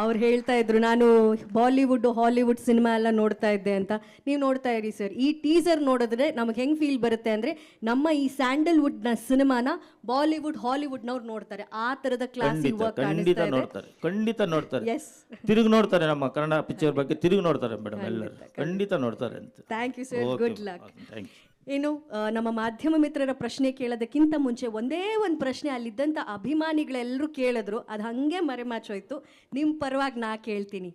ಅವ್ರು ಹೇಳ್ತಾ ಇದ್ರು ನಾನು ಬಾಲಿವುಡ್ ಹಾಲಿವುಡ್ ಸಿನಿಮಾ ಎಲ್ಲ ನೋಡ್ತಾ ಇದ್ದೆ ಅಂತ. ನೀವು ನೋಡ್ತಾ ಇರಿ ಸರ್, ಈ ಟೀಸರ್ ನೋಡಿದ್ರೆ ನಮಗೆ ಹೆಂಗ್ ಫೀಲ್ ಬರುತ್ತೆ ಅಂದ್ರೆ ನಮ್ಮ ಈ ಸ್ಯಾಂಡಲ್ವುಡ್ನ ಸಿನಿಮಾನ ಬಾಲಿವುಡ್ ಹಾಲಿವುಡ್ನವ್ರು ನೋಡ್ತಾರೆ. ಆ ತರದ ಕ್ಲಾಸ್ ಖಂಡಿತ ಖಂಡಿತ ನೋಡ್ತಾರೆ, ಖಂಡಿತ ನೋಡ್ತಾರೆ. ಎಸ್, ತಿರುಗಿ ನೋಡ್ತಾರೆ, ನಮ್ಮ ಕನ್ನಡ ಪಿಕ್ಚರ್ ಬಗ್ಗೆ ತಿರುಗಿ ನೋಡ್ತಾರೆ ಮೇಡಮ್, ಎಲ್ಲರೂ ಖಂಡಿತ ನೋಡ್ತಾರೆ ಅಂತ. Thank you sir, good luck. Thank you. ಇನ್ನು ನಮ್ಮ ಮಾಧ್ಯಮ ಮಿತ್ರರ ಪ್ರಶ್ನೆ ಕೇಳೋದಕ್ಕಿಂತ ಮುಂಚೆ ಒಂದೇ ಒಂದು ಪ್ರಶ್ನೆ ಅಲ್ಲಿದ್ದಂಥ ಅಭಿಮಾನಿಗಳೆಲ್ಲರೂ ಕೇಳಿದ್ರು, ಅದು ಹಾಗೆ ಮರೆಮಾಚೋಯ್ತು. ನಿಮ್ಮ ಪರವಾಗಿ ನಾ ಕೇಳ್ತೀನಿ.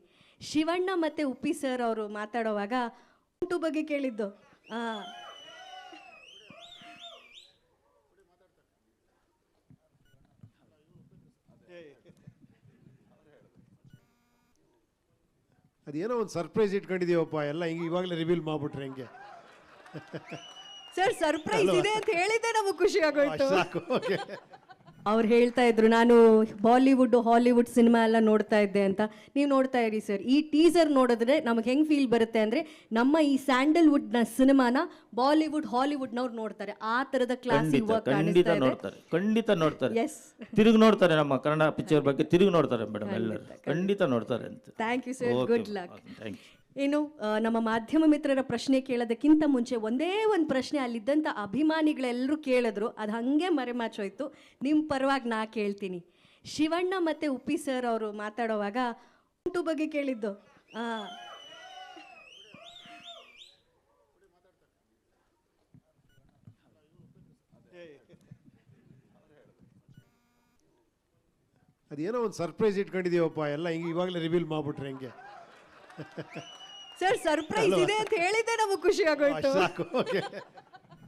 ಶಿವಣ್ಣ ಮತ್ತು ಉಪ್ಪಿ ಸರ್ ಅವರು ಮಾತಾಡೋವಾಗ ಉಂಟು ಬಗ್ಗೆ ಕೇಳಿದ್ದು. ಅದೇನೋ ಒಂದು ಸರ್ಪ್ರೈಸ್ ಇಟ್ಕೊಂಡಿದೀವಪ್ಪ, ಎಲ್ಲ ಹಿಂಗೆ ಇವಾಗಲೇ ರಿವೀಲ್ ಮಾಡ್ಬಿಟ್ರೆ ಹೆಂಗೆ? ಸರ್ ಸರ್ಪ್ರೈಸ್ ಇದೆ ಅಂತ ಹೇಳಿದ್ದೆ ನಮಗೆ ಖುಷಿ ಆಗೋಯ್ತು. ಸಾಕು, ಓಕೆ. ಅವ್ರು ಹೇಳ್ತಾ ಇದ್ರು ನಾನು ಬಾಲಿವುಡ್ ಹಾಲಿವುಡ್ ಸಿನಿಮಾ ಎಲ್ಲ ನೋಡ್ತಾ ಇದ್ದೆ ಅಂತ. ನೀವು ನೋಡ್ತಾ ಇರಿ ಸರ್, ಈ ಟೀಸರ್ ನೋಡಿದ್ರೆ ನಮಗೆ ಹೆಂಗ್ ಫೀಲ್ ಬರುತ್ತೆ ಅಂದ್ರೆ ನಮ್ಮ ಈ ಸ್ಯಾಂಡಲ್ವುಡ್ನ ಸಿನಿಮಾನ ಬಾಲಿವುಡ್ ಹಾಲಿವುಡ್ನವ್ರು ನೋಡ್ತಾರೆ. ಆ ತರದ ಕ್ಲಾಸ್ ಖಂಡಿತ ನೋಡ್ತಾರೆ, ಖಂಡಿತ ನೋಡ್ತಾರೆ. ಎಸ್, ತಿರುಗಿ ನೋಡ್ತಾರೆ, ನಮ್ಮ ಕನ್ನಡ ಪಿಕ್ಚರ್ ಬಗ್ಗೆ ತಿರುಗಿ ನೋಡ್ತಾರೆ ಮೇಡಮ್, ಎಲ್ಲರೂ ಖಂಡಿತ ನೋಡ್ತಾರೆ ಅಂತ. Thank you sir, good luck. Thank you. ಇನ್ನು ನಮ್ಮ ಮಾಧ್ಯಮ ಮಿತ್ರರ ಪ್ರಶ್ನೆ ಕೇಳೋದಕ್ಕಿಂತ ಮುಂಚೆ ಒಂದೇ ಒಂದು ಪ್ರಶ್ನೆ ಅಲ್ಲಿದ್ದಂಥ ಅಭಿಮಾನಿಗಳೆಲ್ಲರೂ ಕೇಳಿದ್ರು, ಅದು ಹಾಗೆ ಮರೆಮಾಚೋಯ್ತು. ನಿಮ್ಮ ಪರವಾಗಿ ನಾ ಕೇಳ್ತೀನಿ. ಶಿವಣ್ಣ ಮತ್ತು ಉಪ್ಪಿ ಸರ್ ಅವರು ಮಾತಾಡೋವಾಗ ಉಂಟು ಬಗ್ಗೆ ಕೇಳಿದ್ದು. ಅದೇನೋ ಒಂದು ಸರ್ಪ್ರೈಸ್ ಇಟ್ಕೊಂಡಿದೀವಪ್ಪ, ಎಲ್ಲ ಹಿಂಗೆ ಇವಾಗಲೇ ರಿವೀಲ್ ಮಾಡ್ಬಿಟ್ರೆ ಹೆಂಗೆ? ಸರ್ ಸರ್ಪ್ರೈಸ್ ಇದೆ ಅಂತ ಹೇಳಿದ್ದೆ ನಮಗೆ ಖುಷಿ ಆಗೋಯ್ತು. ಸಾಕು, ಓಕೆ.